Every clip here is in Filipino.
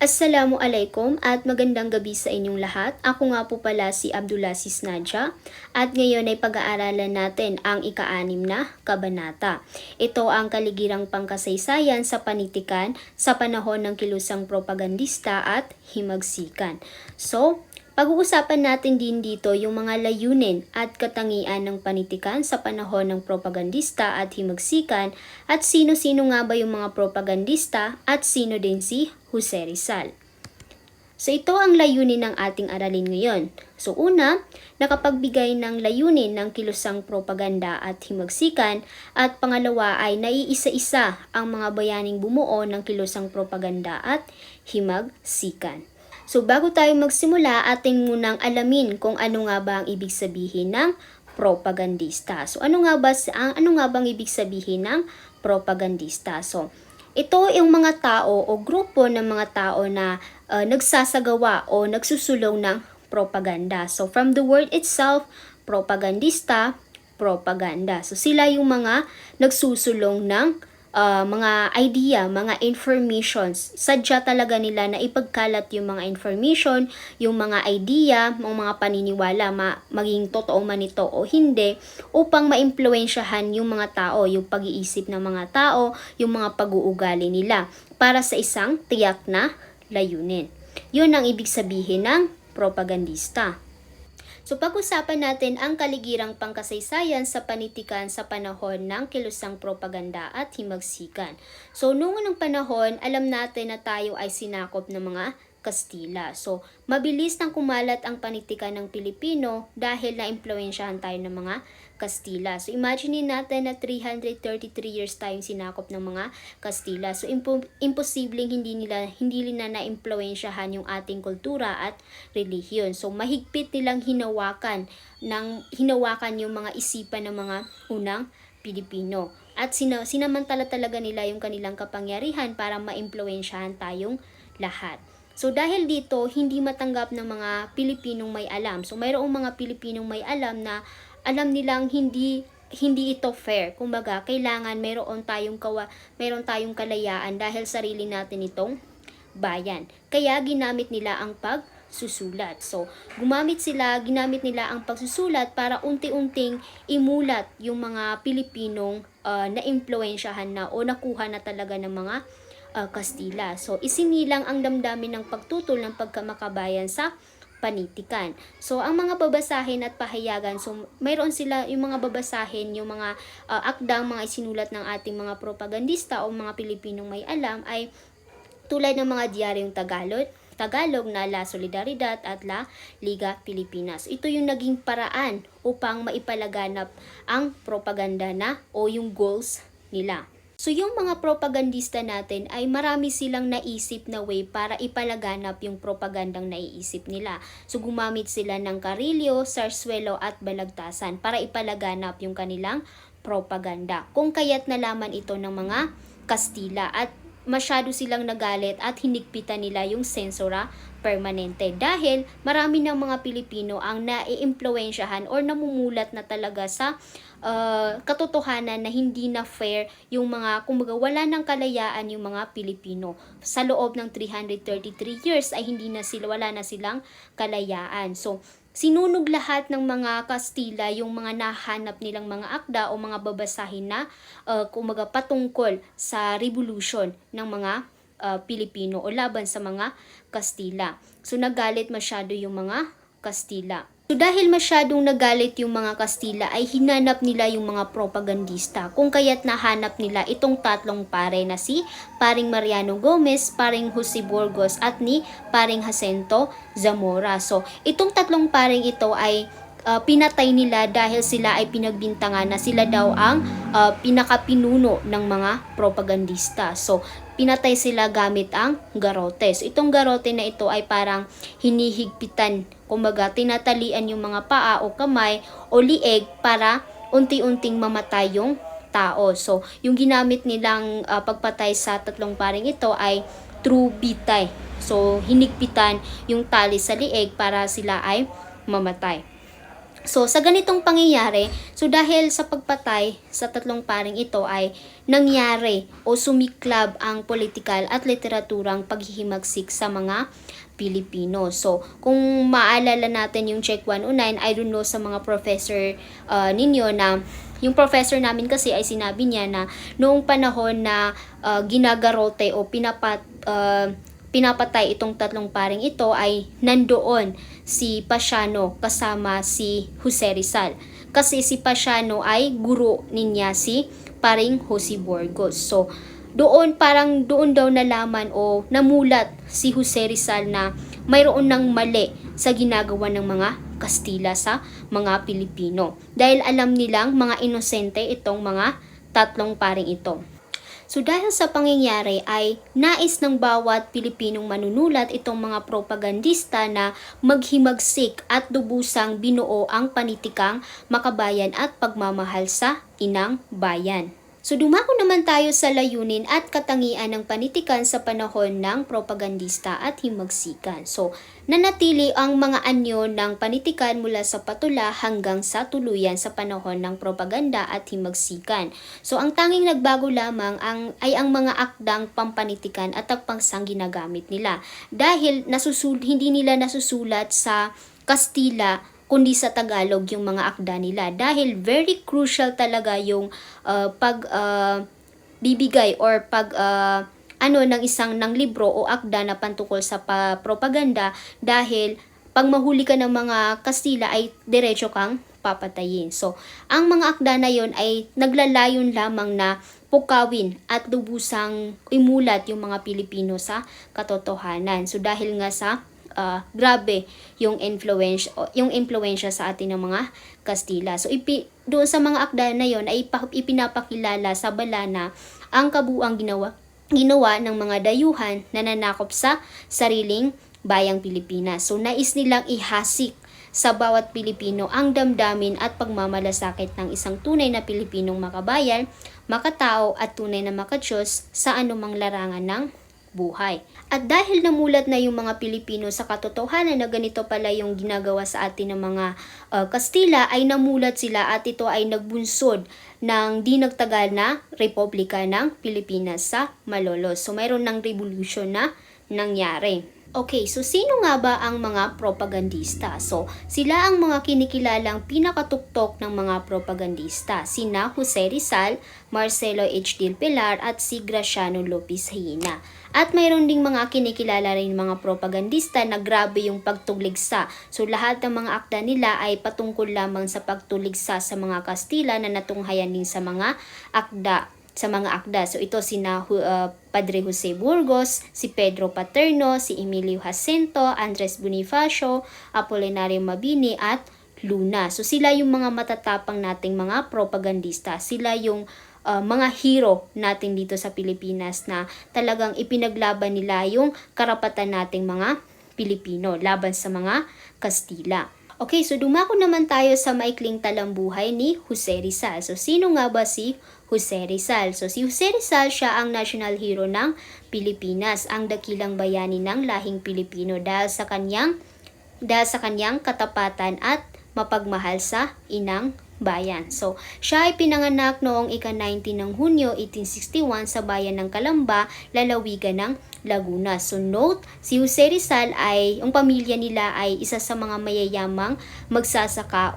Assalamualaikum at magandang gabi sa inyong lahat. Ako nga po pala si Abdulaziz Nadja at ngayon ay pag-aaralan natin ang ika-6 na kabanata. Ito ang kaligirang pangkasaysayan sa panitikan sa panahon ng kilusang propagandista at himagsikan. So, pag-uusapan natin din dito yung mga layunin at katangian ng panitikan sa panahon ng propagandista at himagsikan at sino-sino nga ba yung mga propagandista at sino din si Jose Rizal. So ito ang layunin ng ating aralin ngayon. So una, nakapagbigay ng layunin ng kilusang propaganda at himagsikan at pangalawa ay naiisa-isa ang mga bayaning bumuo ng kilusang propaganda at himagsikan. So bago tayo magsimula, ating munang alamin kung ano nga ba ang ibig sabihin ng propagandista. So ano nga bang ibig sabihin ng propagandista? So ito yung mga tao o grupo ng mga tao na nagsasagawa o nagsusulong ng propaganda. So from the word itself, propagandista, propaganda. So sila yung mga nagsusulong ng mga idea, mga informations. Sadya talaga nila na ipagkalat yung mga information, yung mga idea, mga paniniwala, maging totoo man ito o hindi, upang maimpluwensyahan yung mga tao, yung pag-iisip ng mga tao, yung mga pag-uugali nila para sa isang tiyak na layunin. Yun ang ibig sabihin ng propagandista. So pag-usapan natin ang kaligirang pangkasaysayan sa panitikan sa panahon ng kilusang propaganda at himagsikan. So noong unang panahon, alam natin na tayo ay sinakop ng mga Kastila. So mabilis nang kumalat ang panitikan ng Pilipino dahil na-impluwensyahan tayo ng mga Kastila. So imagine natin na 333 years tayong sinakop ng mga Kastila. So imposibleng hindi nila na-impluwensyahan yung ating kultura at relihiyon. So mahigpit nilang hinawakan yung mga isipan ng mga unang Pilipino. At sinamantala talaga nila yung kanilang kapangyarihan para maimpluwensyahan tayong lahat. So dahil dito, hindi matanggap ng mga Pilipinong may alam. So mayroong mga Pilipinong may alam na alam nilang hindi ito fair. Kumbaga, kailangan mayroon tayong kalayaan dahil sarili natin itong bayan. Kaya ginamit nila ang pagsusulat. So, ginamit nila ang pagsusulat para unti-unting imulat yung mga Pilipinong na-impluwensyahan na o nakuha na talaga ng mga Kastila. So, isinilang ang damdamin ng pagtutol ng pagkamakabayan sa panitikan. So, ang mga babasahin at pahayagan, so mayroon sila yung mga babasahin, yung mga akdang mga isinulat ng ating mga propagandista o mga Pilipinong may alam ay tulad ng mga diaryong Tagalog na La Solidaridad at La Liga Pilipinas. Ito yung naging paraan upang maipalaganap ang propaganda na o yung goals nila. So yung mga propagandista natin ay marami silang naisip na way para ipalaganap yung propagandang naiisip nila. So gumamit sila ng karilyo, sarswelo at balagtasan para ipalaganap yung kanilang propaganda. Kung kaya't nalaman ito ng mga Kastila at masyado silang nagalit at hinigpitan nila yung sensura permanente dahil marami ng mga Pilipino ang naiimpluwensyahan or namumulat na talaga sa katotohanan na hindi na fair yung mga, kumbaga wala ng kalayaan yung mga Pilipino. Sa loob ng 333 years ay wala na silang kalayaan. So, sinunog lahat ng mga Kastila yung mga nahanap nilang mga akda o mga babasahin na kumbaga patungkol sa revolution ng mga Pilipino o laban sa mga Kastila. So nagalit masyado yung mga Kastila. So dahil masyadong nagalit yung mga Kastila ay hinanap nila yung mga propagandista. Kung kaya't nahanap nila itong tatlong pare na si Paring Mariano Gomez, Paring Jose Burgos at ni Paring Jacinto Zamora. So itong tatlong paring ito ay pinatay nila dahil sila ay pinagbintangan na sila daw ang pinakapinuno ng mga propagandista. So, pinatay sila gamit ang garote. So, itong garote na ito ay parang hinihigpitan, kumbaga tinatalian yung mga paa o kamay o lieg para unti-unting mamatay yung tao. So, yung ginamit nilang pagpatay sa tatlong paring ito ay true bitay. So, hinigpitan yung tali sa lieg para sila ay mamatay. So, sa ganitong pangyayari, so dahil sa pagpatay sa tatlong paring ito ay nangyari o sumiklab ang politikal at literaturang paghihimagsik sa mga Pilipino. So, kung maalala natin yung Check 109, I don't know sa mga professor ninyo na yung professor namin kasi ay sinabi niya na noong panahon na ginagarote o pinapatay itong tatlong paring ito ay nandoon si Pasiano kasama si Jose Rizal. Kasi si Pasiano ay guro niya si paring Jose Burgos. So, doon daw nalaman o namulat si Jose Rizal na mayroon ng mali sa ginagawa ng mga Kastila sa mga Pilipino. Dahil alam nilang mga inosente itong mga tatlong paring ito. So dahil sa pangyayari ay nais ng bawat Pilipinong manunulat itong mga propagandista na maghimagsik at lubusang binuo ang panitikang makabayan at pagmamahal sa inang bayan. So dumako naman tayo sa layunin at katangian ng panitikan sa panahon ng propagandista at himagsikan. So nanatili ang mga anyo ng panitikan mula sa patula hanggang sa tuluyan sa panahon ng propaganda at himagsikan. So ang tanging nagbago lamang ay ang mga akdang pampanitikan at tagpangsang ginagamit nila. Dahil hindi nila nasusulat sa Kastila kundi sa Tagalog yung mga akda nila. Dahil very crucial talaga yung bibigay or ng isang ng libro o akda na pantukol sa propaganda, dahil pag mahuli ka ng mga Kastila ay diretso kang papatayin. So, ang mga akda na yon ay naglalayon lamang na pukawin at lubusang imulat yung mga Pilipino sa katotohanan. So, dahil nga sa grabe yung influensya sa atin ng mga Kastila. So doon sa mga akda na yon ay ipinapakilala sa bala na ang kabuuang ginawa ng mga dayuhan na nanakop sa sariling bayang Pilipinas. So nais nilang ihasik sa bawat Pilipino ang damdamin at pagmamalasakit ng isang tunay na Pilipinong makabayan, makatao at tunay na makatiyos sa anumang larangan ng buhay. At dahil namulat na yung mga Pilipino sa katotohanan na ganito pala yung ginagawa sa atin ng mga Kastila, ay namulat sila at ito ay nagbunsod ng di nagtagal na Republika ng Pilipinas sa Malolos. So mayroon ng revolution na nangyari. Okay, so sino nga ba ang mga propagandista? So, sila ang mga kinikilalang pinakatuktok ng mga propagandista. Sina Jose Rizal, Marcelo H. Del Pilar at si Graciano Lopez Hina. At mayroon ding mga kinikilala rin mga propagandista na grabe yung pagtuligsa. So, lahat ng mga akda nila ay patungkol lamang sa pagtuligsa sa mga Kastila na natunghayan din sa mga akda. So ito sina Padre Jose Burgos, si Pedro Paterno, si Emilio Jacinto, Andres Bonifacio, Apolinario Mabini at Luna. So sila yung mga matatapang nating mga propagandista. Sila yung mga hero natin dito sa Pilipinas na talagang ipinaglaban nila yung karapatan nating mga Pilipino laban sa mga Kastila. Okay, so dumako naman tayo sa maikling talambuhay ni Jose Rizal. So, sino nga ba si Jose Rizal? So, si Jose Rizal, siya ang national hero ng Pilipinas, ang dakilang bayani ng lahing Pilipino dahil sa kanyang katapatan at mapagmahal sa inang bayan. So, siya ay pinanganak noong ika-19 ng Hunyo 1861 sa bayan ng Calamba, lalawigan ng Laguna. So, note, si Jose Rizal ang pamilya nila ay isa sa mga mayayamang magsasaka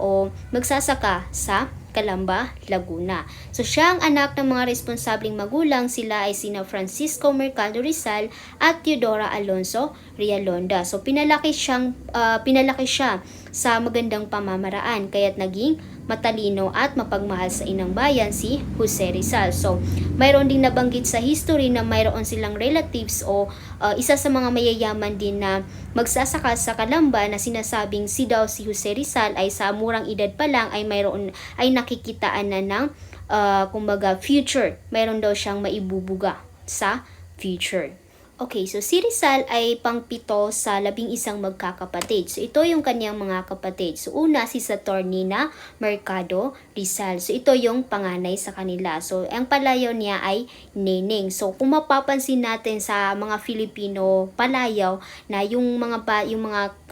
sa Calamba, Laguna. So, siya ang anak ng mga responsabling magulang. Sila ay sina Francisco Mercado Rizal at Teodora Alonso Rialonda. So, pinalaki siya sa magandang pamamaraan, kaya't naging matalino at mapagmahal sa inang bayan si Jose Rizal. So, mayroon ding nabanggit sa history na mayroon silang relatives o isa sa mga mayayaman din na magsasaka sa Calamba na sinasabing si Jose Rizal ay sa murang edad pa lang ay nakikitaan na ng future. Mayroon daw siyang maibubuga sa future. Okay, so si Rizal ay pangpito sa 11 magkakapatid. So ito yung kanyang mga kapatid. So una si Saturnina Mercado Rizal. So ito yung panganay sa kanila. So ang palayaw niya ay Neneng. So kung mapapansin natin sa mga Filipino palayaw na yung mga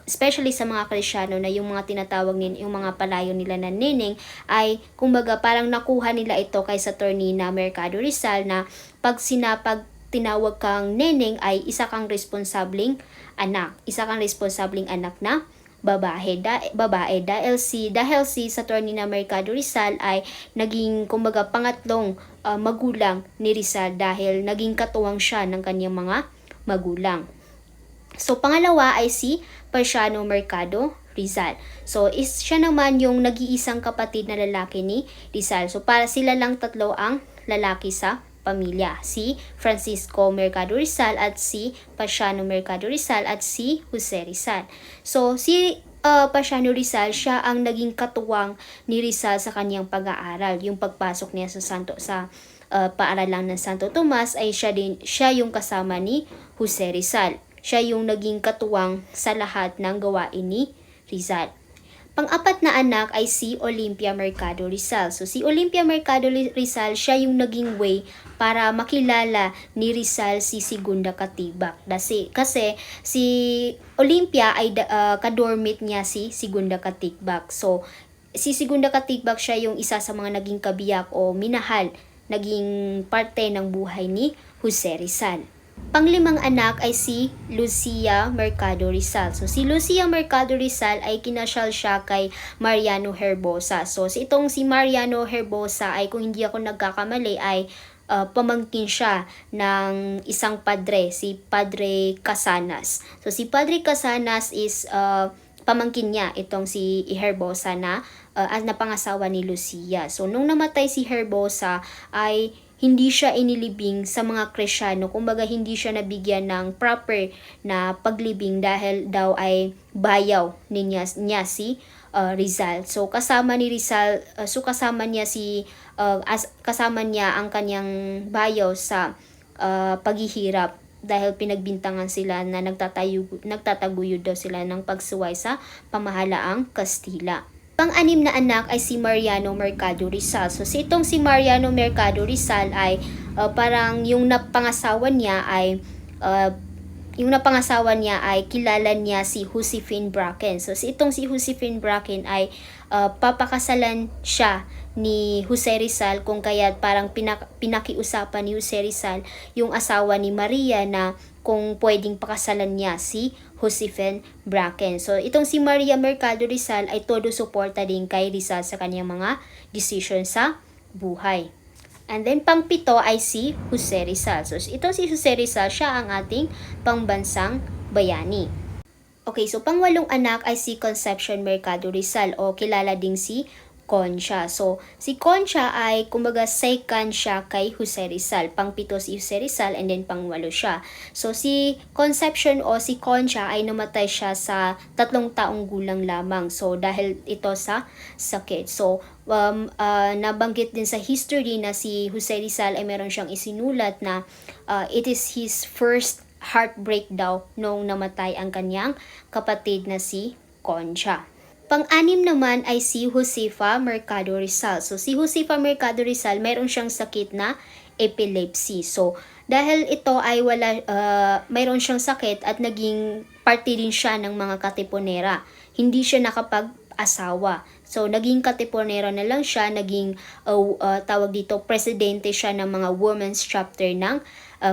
especially sa mga Kristiyano na yung mga tinatawag nila, yung mga palayo nila na neneng ay kumbaga parang nakuha nila ito kay Saturnina Mercado Rizal na pag tinawag kang neneng ay isa kang responsabling anak na babae dahil si Saturnina Mercado Rizal ay naging kumbaga pangatlong magulang ni Rizal dahil naging katuwang siya ng kanyang mga magulang. So pangalawa ay si Pasiano Mercado Rizal. So siya naman yung nag-iisang kapatid na lalaki ni Rizal. So para sila lang tatlo ang lalaki sa pamilya, si Francisco Mercado Rizal at si Pasiano Mercado Rizal at si Jose Rizal. So si Pasiano Rizal, siya ang naging katuwang ni Rizal sa kanyang pag-aaral. Yung pagpasok niya sa paaralan ng Santo Tomas ay siya yung kasama ni Jose Rizal. Siya yung naging katuwang sa lahat ng gawain ni Rizal. Pang-apat na anak ay si Olympia Mercado Rizal. So si Olympia Mercado Rizal, siya yung naging way para makilala ni Rizal si Segunda Katigbak. Kasi si Olympia ay kadormit niya si Segunda Katigbak. So si Segunda Katigbak, siya yung isa sa mga naging kabiyak o minahal, naging parte ng buhay ni Jose Rizal. Panglimang anak ay si Lucia Mercado Rizal. So si Lucia Mercado Rizal ay kinasal siya kay Mariano Herbosa. So itong si Mariano Herbosa ay, kung hindi ako nagkakamali, ay pamangkin siya ng isang padre, si Padre Casanas. So si Padre Casanas is pamangkin niya itong si Herbosa na napangasawa ni Lucia. So nung namatay si Herbosa ay hindi siya inilibing sa mga Kristiyano. Kumbaga hindi siya nabigyan ng proper na paglibing dahil daw ay bayaw niya si Rizal. So kasama ni Rizal, kasama niya ang kanyang bayaw sa paghihirap dahil pinagbintangan sila na nagtataguyod daw sila ng pagsuway sa pamahalaang Kastila. Pang-anim na anak ay si Mariano Mercado Rizal. So itong si Mariano Mercado Rizal ay parang yung napangasawa niya ay kilala niya si Josephine Bracken. So itong si Josephine Bracken ay papakasalan siya ni Jose Rizal, kung kaya't parang pinakiusapan ni Jose Rizal yung asawa ni Maria na kung pwedeng pakasalan niya si Josephine Bracken. So itong si Maria Mercado Rizal ay todo suporta din kay Rizal sa kanyang mga decision sa buhay. And then pang-pito ay si Jose Rizal. So itong si Jose Rizal, siya ang ating pangbansang bayani. Okay, so pang-walong anak ay si Concepcion Mercado Rizal o kilala ding si Concha. So, si Concha ay kumbaga second siya kay Jose Rizal. Pang-pito si Jose Rizal and then pang-walo siya. So, si Concepcion o si Concha ay namatay siya sa 3 taong gulang lamang. So, dahil ito sa sakit. So, nabanggit din sa history na si Jose Rizal ay meron siyang isinulat na it is his first heartbreak daw nung namatay ang kanyang kapatid na si Concha. Pang-anim naman ay si Josefa Mercado Rizal. So si Josefa Mercado Rizal, mayroon siyang sakit na epilepsy. So dahil ito ay mayroon siyang sakit at naging parte din siya ng mga katipunera. Hindi siya nakapag-asawa. So naging katipunera na lang siya, naging tawag dito, presidente siya ng mga women's chapter ng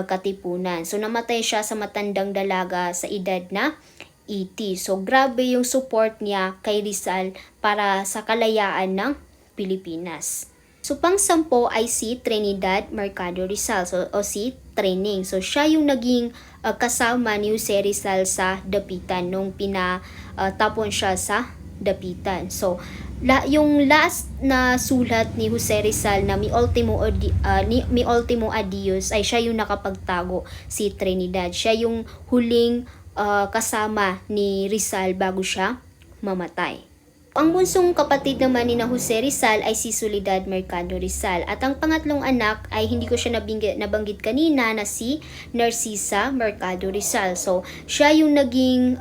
katipunan. So namatay siya sa matandang dalaga sa edad na 80. So grabe yung support niya kay Rizal para sa kalayaan ng Pilipinas. So pang-sampo ay si Trinidad Mercado Rizal, o si Trining. So siya yung naging kasama ni Jose Rizal sa Dapitan nung pinatapon siya sa Dapitan. So yung last na sulat ni Jose Rizal na Mi Ultimo Adios ay siya yung nakapagtago, si Trinidad. Siya yung huling kasama ni Rizal bago siya mamatay. Ang bunsong kapatid naman ni Jose Rizal ay si Soledad Mercado Rizal. At ang pangatlong anak ay hindi ko siya nabanggit kanina, na si Narcisa Mercado Rizal. So, siya yung naging,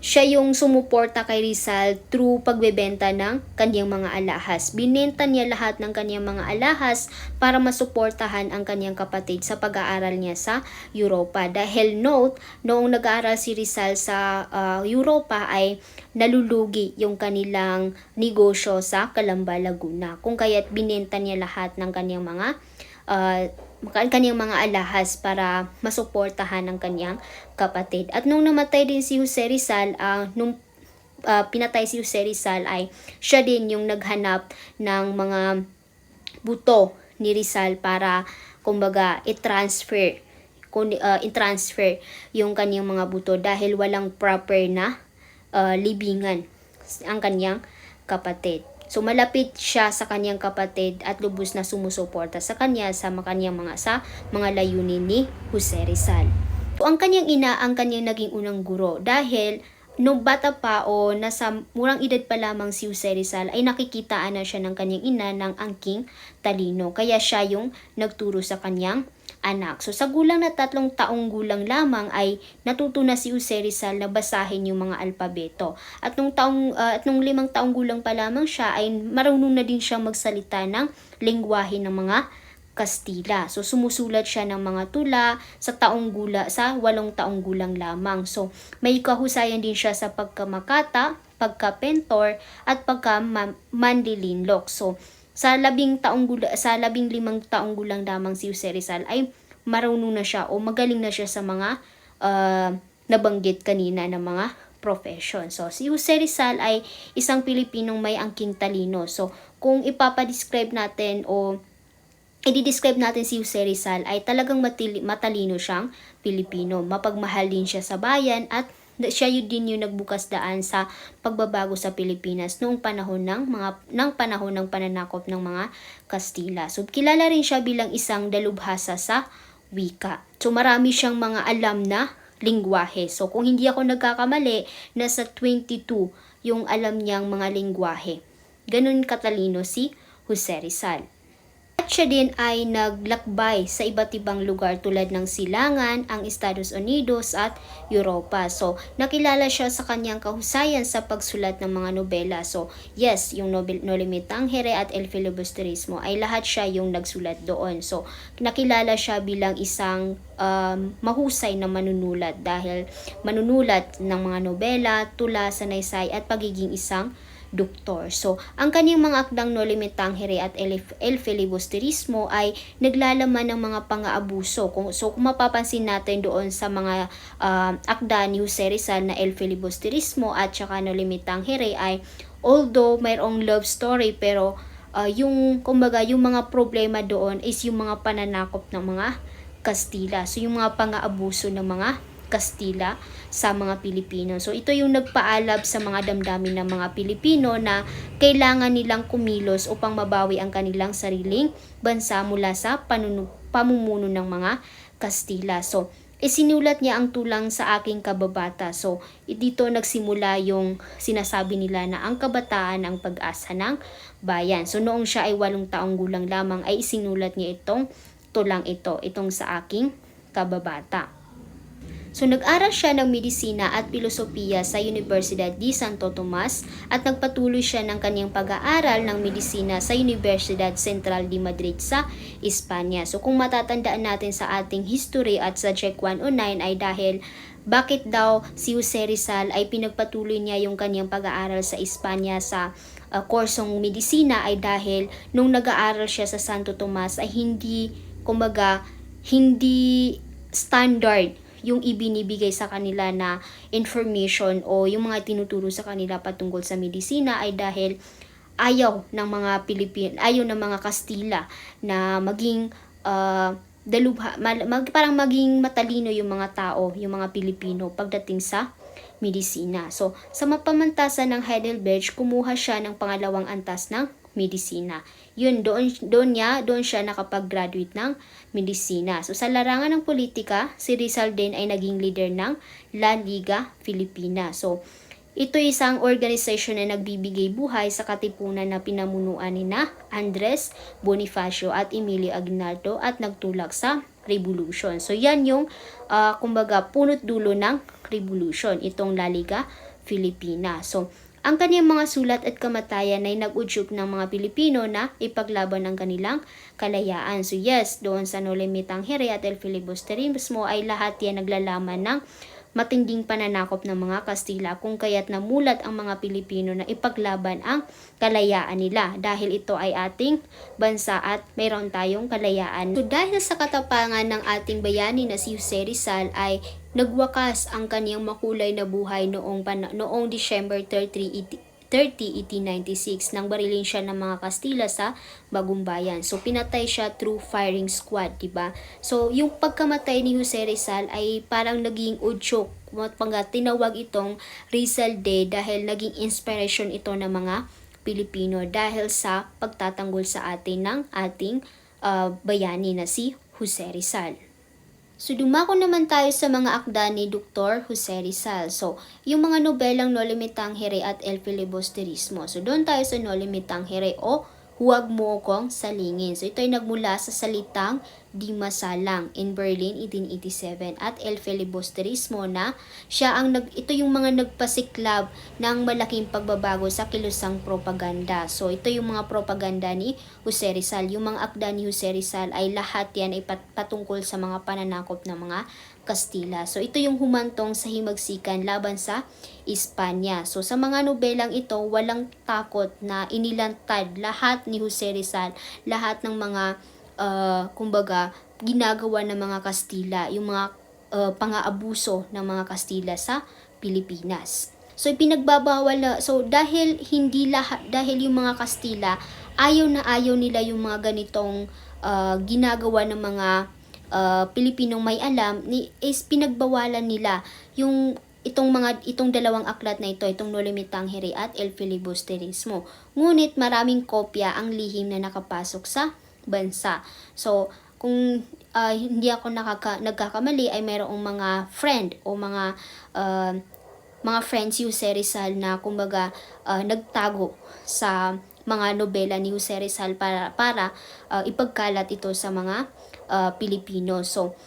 siya yung sumuporta kay Rizal through pagbebenta ng kanyang mga alahas. Binenta niya lahat ng kanyang mga alahas para masuportahan ang kanyang kapatid sa pag-aaral niya sa Europa. Dahil noong nag-aaral si Rizal sa Europa ay nalulugi yung kanilang negosyo sa Calamba, Laguna. Kung kaya't binenta niya lahat ng kanyang mga alahas para masuportahan ng kanyang kapatid. At nung namatay din si Jose Rizal, pinatay si Jose Rizal ay siya din yung naghanap ng mga buto ni Rizal para kumbaga i-transfer yung kanyang mga buto dahil walang proper na libingan ang kanyang kapatid. So malapit siya sa kanyang kapatid at lubos na sumusuporta sa kanya sa mga layunin ni Jose Rizal. So ang kanyang ina ang kanyang naging unang guro dahil nung bata pa o nasa murang edad pa lamang si Jose Rizal ay nakikitaan na siya ng kanyang ina ng angking talino. Kaya siya yung nagturo sa kanyang anak. So sa gulang na 3 taong gulang lamang ay natuto na si Jose Rizal na basahin yung mga alpabeto. At nung 5 taong gulang pa lamang siya ay marunong na din siya magsalita ng lengguwahe ng mga Kastila. So sumusulat siya ng mga tula sa 8 taong gulang lamang. So may kahusayan din siya sa pagkamakata, pagkapentor at pagkamandilinlok. So sa 15 taong gulang lamang si Jose Rizal ay marunong na siya o magaling na siya sa mga nabanggit kanina na mga profession. So si Jose Rizal ay isang Pilipinong may angking talino. So kung ipapadescribe natin o i-describe natin si Jose Rizal ay talagang matalino siyang Pilipino. Mapagmahal din siya sa bayan at siya din yung nagbukas daan sa pagbabago sa Pilipinas noong panahon ng pananakop ng mga Kastila. So kilala rin siya bilang isang dalubhasa sa wika. So marami siyang mga alam na lengguwahe. So kung hindi ako nagkakamali, nasa 22 yung alam niyang mga lengguwahe. Ganun katalino si Jose Rizal. At siya din ay naglakbay sa iba't ibang lugar tulad ng Silangan, ang Estados Unidos at Europa. So, nakilala siya sa kanyang kahusayan sa pagsulat ng mga nobela. So, yes, yung Noli Me Tangere at El Filibusterismo ay lahat siya yung nagsulat doon. So, nakilala siya bilang isang mahusay na manunulat dahil manunulat ng mga nobela, tula, sanaysay at pagiging isang doktor. So, ang kanyang mga akdang Noli Me Tangere at El Filibusterismo ay naglalaman ng mga pang-aabuso. Kung mapapansin natin doon sa mga akda ni Jose Rizal na El Filibusterismo at saka Noli Me Tangere ay although mayroong love story pero yung mga problema doon is yung mga pananakop ng mga Kastila. So, yung mga pang-aabuso ng mga Kastila sa mga Pilipino. So ito yung nagpaalab sa mga damdamin ng mga Pilipino na kailangan nilang kumilos upang mabawi ang kanilang sariling bansa mula sa pamumuno ng mga Kastila. So isinulat niya ang tulang sa aking kababata. So dito nagsimula yung sinasabi nila na ang kabataan ang pag-asa ng bayan. So noong siya ay 8 taong gulang lamang ay isinulat niya itong tulang itong sa aking kababata. So nag-aral siya ng medisina at pilosopiya sa Universidad de Santo Tomas at nagpatuloy siya ng kanyang pag-aaral ng medisina sa Universidad Central de Madrid sa Espanya. So kung matatandaan natin sa ating history at sa Check 109 ay dahil bakit daw si Jose Rizal ay pinagpatuloy niya yung kanyang pag-aaral sa Espanya sa kursong medisina ay dahil nung nag-aaral siya sa Santo Tomas ay hindi standard yung ibinibigay sa kanila na information o yung mga tinuturo sa kanila patungkol sa medisina ay dahil ayaw ng mga Kastila na maging parang maging matalino yung mga tao, yung mga Pilipino pagdating sa medisina. So, sa mapamantasan ng Heidelberg, kumuha siya ng pangalawang antas ng medisina. Doon siya nakapag-graduate ng medisina. So sa larangan ng politika, si Rizal din ay naging leader ng La Liga Filipina. So ito isang organization na nagbibigay buhay sa katipunan na pinamunuan ni Andres Bonifacio at Emilio Aguinaldo at nagtulak sa revolution. So yan yung punot dulo ng revolution, itong La Liga Filipina. So, ang kaniyang mga sulat at kamatayan ay nag-udyok ng mga Pilipino na ipaglaban ang kanilang kalayaan. So yes, doon sa No Limitang Here at El Filibusterismo ay lahat yan naglalaman ng matinding pananakop ng mga Kastila kung kaya't namulat ang mga Pilipino na ipaglaban ang kalayaan nila dahil ito ay ating bansa at mayroon tayong kalayaan. So dahil sa katapangan ng ating bayani na si Jose Rizal ay nagwakas ang kaniyang makulay na buhay noong December 1896 nang barilin siya ng mga Kastila sa Bagong Bayan. So pinatay siya through firing squad, diba? So yung pagkamatay ni Jose Rizal ay parang naging udyok, tinawag itong Rizal Day dahil naging inspiration ito ng mga Pilipino dahil sa pagtatanggol sa atin ng ating bayani na si Jose Rizal. So, dumako naman tayo sa mga akda ni Dr. Jose Rizal. So, yung mga nobelang No Limitang Here at El Filibusterismo. So, doon tayo sa No Limitang Here o Huwag Mo Kong Salingin. So, ito ay nagmula sa salitang Di Masalang in Berlin 1887 at El Filibusterismo na ito yung mga nagpasiklab ng malaking pagbabago sa kilusang propaganda. So, ito yung mga propaganda ni Jose Rizal. Yung mga akda ni Jose Rizal ay lahat yan ay patungkol sa mga pananakop ng mga Kastila. So, ito yung humantong sa himagsikan laban sa Espanya. So, sa mga nobelang ito, walang takot na inilantad lahat ni Jose Rizal, lahat ng mga kumbaga, ginagawa ng mga Kastila, yung mga pang-aabuso ng mga Kastila sa Pilipinas. So, ipinagbabawal na, so dahil yung mga Kastila, ayaw nila yung mga ganitong ginagawa ng mga Pilipinong may alam, is pinagbawalan nila yung itong dalawang aklat na ito, itong No Limitang Here at El Filibusterismo. Ngunit maraming kopya ang lihim na nakapasok sa bansa. So, kung hindi ako nagkakamali ay mayroong mga friend o mga friends si Jose Rizal na kumbaga nagtago sa mga nobela ni Jose Rizal para ipagkalat ito sa mga Pilipino. So,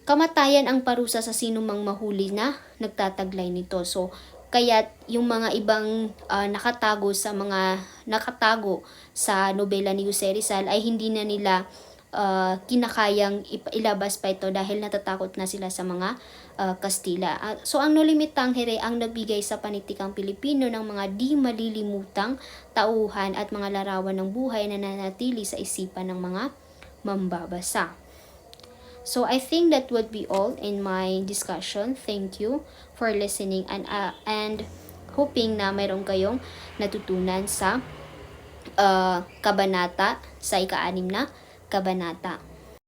kamatayan ang parusa sa sinumang mahuli na nagtataglay nito. So, kaya yung mga ibang nakatago sa nobela ni Jose Rizal ay hindi na nila kinakayang ilabas pa ito dahil natatakot na sila sa mga Kastila. So ang No Limitang Here ang nagbigay sa panitikang Pilipino ng mga di malilimutang tauhan at mga larawan ng buhay na nanatili sa isipan ng mga mambabasa. So I think that would be all in my discussion. Thank you for listening and hoping na mayroon kayong natutunan sa kabanata, sa ika-6 na kabanata.